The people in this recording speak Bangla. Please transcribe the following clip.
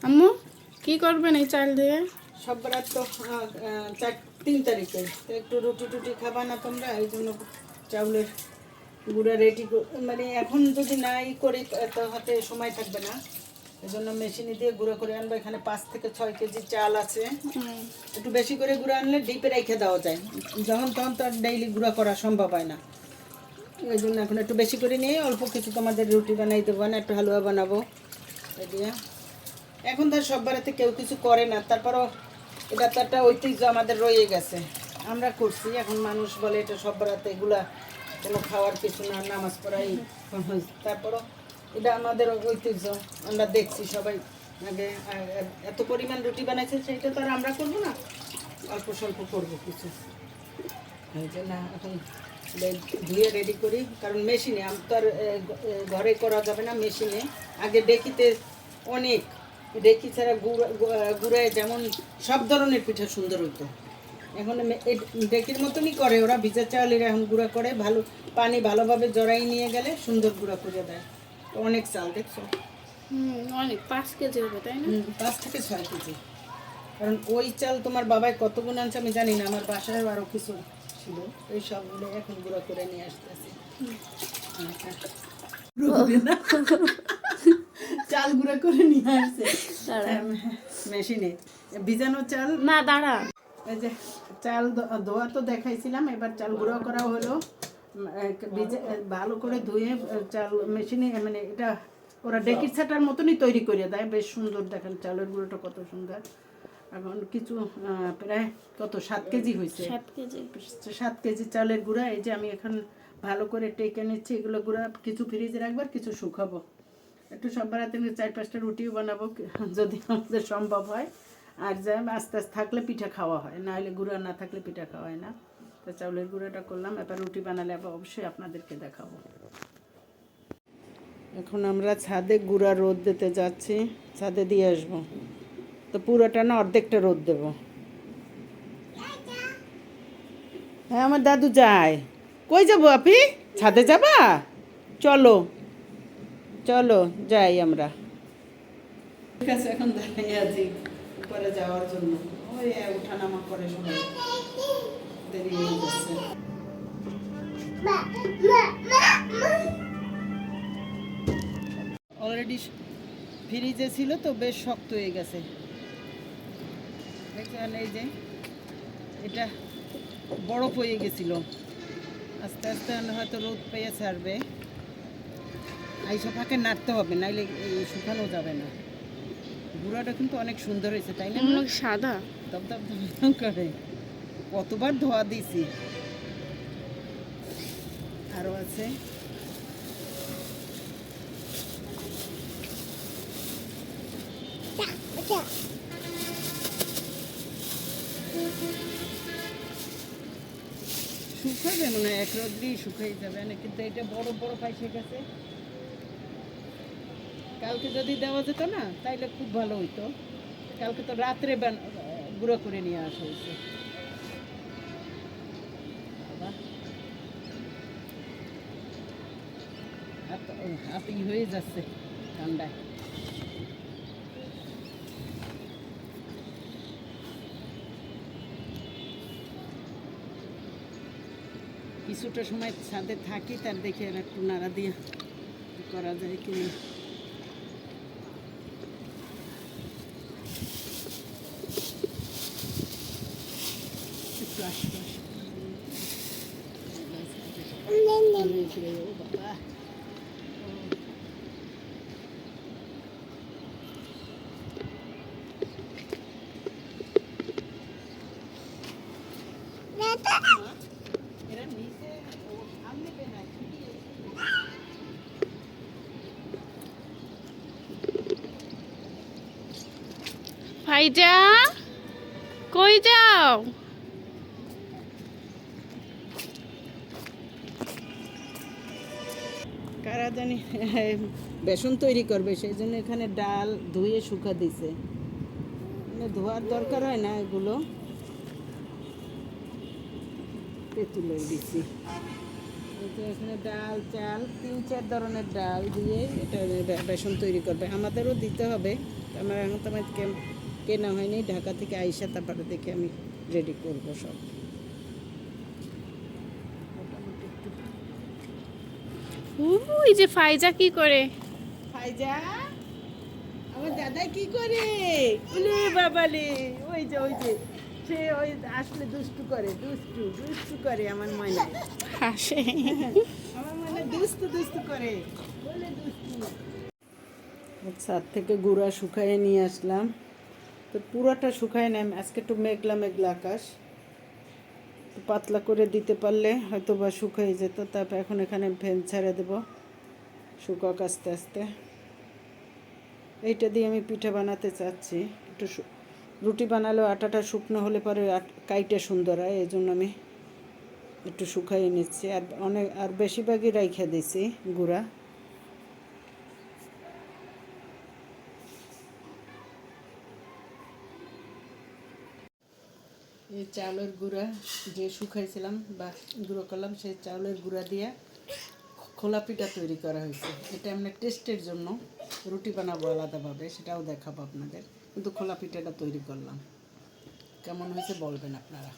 আম্মু কি করবেন এই চাল দিয়ে? সব রাত তো 3 তারিখে তো একটু রুটি টুটি খাবা না তোমরা, এই জন্য চাউলের গুঁড়া রেডি মানে এখন যদি নাই করি তো হাতে সময় থাকবে না, এই জন্য মেশিনে দিয়ে গুঁড়ো করে আনবো। এখানে 5 থেকে 6 কেজি চাল আছে। একটু বেশি করে গুঁড়ো আনলে ডিপে রেখে দেওয়া যায়, যখন তখন তো আর ডেইলি গুঁড়ো করা সম্ভব হয় না। এই জন্য এখন একটু বেশি করে নিয়ে অল্প কিছু তোমাদের রুটি বানাই দেবো না, একটু হালুয়া বানাবো এই দিয়ে। এখন তো সব বাড়িতে কেউ কিছু করে না, তারপরও এটা তো একটা ঐতিহ্য আমাদের রয়ে গেছে, আমরা করছি। এখন মানুষ বলে এটা সব বাড়িতে এগুলা কোনো খাওয়ার কিছু না, নামাজ পড়াই। তারপরও এটা আমাদের ঐতিহ্য, আমরা দেখছি সবাই আগে এত পরিমাণ রুটি বানাইছে, সেইটা তো আর আমরা করবো না, অল্প স্বল্প করবো কিছু। এই যে না এখন ধুয়ে রেডি করি, কারণ মেশিনে আমি তো আর ঘরে করা যাবে না, মেশিনে। আগে ডেকিতে অনেক ডেকি ছাড়া গুঁড়ায় যেমন সব ধরনের পিঠা সুন্দর হতো, এখন ডেকির মতনই করে ওরা, ভিজা চালের এখন গুঁড়া করে, ভালো পানি ভালোভাবে জড়াই নিয়ে গেলে সুন্দর গুঁড়া করে দেয়। তো অনেক চাল দেখছো, অনেক 5 কেজি হবে তাই না? 5 থেকে 6 কেজি। কারণ ওই চাল তোমার বাবাই কত গুণ আনছে আমি জানি না, আমার বাসায় আরও কিছু ছিল, এই সবগুলো এখন গুঁড়া করে নিয়ে আসতেছি। চাল গুঁড়া করে নিয়ে আসছে মেশিনে, ভিজানো চাল না দাঁড়া। এই যে চাল ধোয়া তো দেখাইছিলাম, এবার চাল গুঁড়ো করা হলো। ভালো করে ধুয়ে চাল মেশিনে, মানে এটা ওরা ডেকির ছাটার মতনই তৈরি করে দেয়, বেশ সুন্দর। দেখেন চালের গুঁড়োটা কত সুন্দর। এখন কিছু প্রায় কত 7 কেজি হয়েছে, 7 কেজি। 7 কেজি চালের গুঁড়া। এই যে আমি এখন ভালো করে টেকে নিচ্ছি, এগুলো গুঁড়া কিছু ফ্রিজে রাখবার, কিছু শুকাবো। একটু সব বেড়াতে 4-5টা রুটিও বানাবো যদি আমাদের সম্ভব হয়। আর যা আস্তে আস্তে থাকলে পিঠা খাওয়া হয়, না হলে গুঁড়া না থাকলে পিঠা খাওয়া হয় না। তো চাউলের গুঁড়োটা করলাম, এবার রুটি বানালে আবার অবশ্যই আপনাদেরকে দেখাবো। এখন আমরা ছাদে গুঁড়া রোদ দিতে যাচ্ছি, ছাদে দিয়ে আসবো। তো পুরোটা না, অর্ধেকটা রোদ দেবো। হ্যাঁ আমার দাদু যায়। কই যাবো আপি? ছাদে যাবা? চলো চলো যাই আমরা। ঠিক আছে, এখন দাঁড়িয়ে আছি উপরে যাওয়ার জন্য, ওই উঠানামা করে সবাই, দেরি হয়ে যাচ্ছে। অলরেডি ফ্রিজে ছিল তো বেশ শক্ত হয়ে গেছে দেখছেন, এই যে এটা বরফ হয়ে গেছিল, আস্তে আস্তে হয়তো রোদ পেয়ে ছাড়বে। আইসা ফাঁকে নাড়তে হবে, নাইলে শুকানো যাবে না। গুঁড়াটা কিন্তু অনেক সুন্দর হয়েছে তাই না? সাদা দপদপ দপ করে, কতবার ধোয়া দিছি। আরও আছে, শুকাবে মনে হয়, এক রোদ্রেই শুকাই যাবে না, কিন্তু এটা বড় বড় পাইসে গেছে। কালকে যদি দেওয়া যেত না তাইলে খুব ভালো হইতো, কালকে তো রাত্রে গুঁড়ো করে নিয়ে আসা হয়েছে। হাত হয়ে যাচ্ছে ঠান্ডায়। কিছুটা সময় ছাদে থাকি, তার দেখে একটু নাড়া দিয়ে করা যায় কিনা। একটু আশপাশ বাবা, এরা নিচে সামনে বেনায়। ভাইজা কই যাও? কারা জানি বেসন তৈরি করবে, সেই জন্য এখানে ডাল ধুয়ে শুকা দিছে, মানে ধোয়ার দরকার হয় না এগুলো, তুলে দিছি। এখানে ডাল চাল 3-4 ধরনের ডাল দিয়ে এটা বেসন তৈরি করবে, আমাদেরও দিতে হবে। আমার এখন তো আমার কেনা হয়নি, ঢাকা থেকে আইসা তারপরে দেখে আমি রেডি করব সব। মোটামুটি একটু ওই যে ফাইজা কি করে? ফাইজা, আমার দাদা কি করে? ওলে বাবালে, ওই যে সে ওই আসলে দুষ্টু করে, দুষ্টু করে আমার ময়না। হাসে। আমার ময়না দুষ্টু করে, বলে দুষ্টু। ছাদ থেকে গুঁড়া শুকায়ে নিয়ে আসলাম, তো পুরোটা শুকায় নেই আজকে, একটু মেঘলা মেঘলা আকাশ, একটু পাতলা করে দিতে পারলে হয়তো বা শুকিয়ে যেত। তারপর এখন এখানে ফ্যান ছেড়ে দেবো শুকাক আস্তে আস্তে। এইটা দিয়ে আমি পিঠা বানাতে চাচ্ছি। একটু রুটি বানালেও আটাটা শুকনো হলে পরে কাইটে সুন্দর হয়, এই জন্য আমি একটু শুকাইয়ে নিচ্ছি। আর বেশিরভাগই রাইখা দিছি গুঁড়া। এই চাউলের গুঁড়া যে শুকাইছিলাম বা গুঁড়ো করলাম, সেই চাউলের গুঁড়া দিয়ে খোলা পিঠা তৈরি করা হয়েছে। এটা এমনি টেস্টের জন্য, রুটি বানাবো আলাদাভাবে, সেটাও দেখাবো আপনাদের। কিন্তু খোলা পিঠাটা তৈরি করলাম, কেমন হয়েছে বলবেন আপনারা।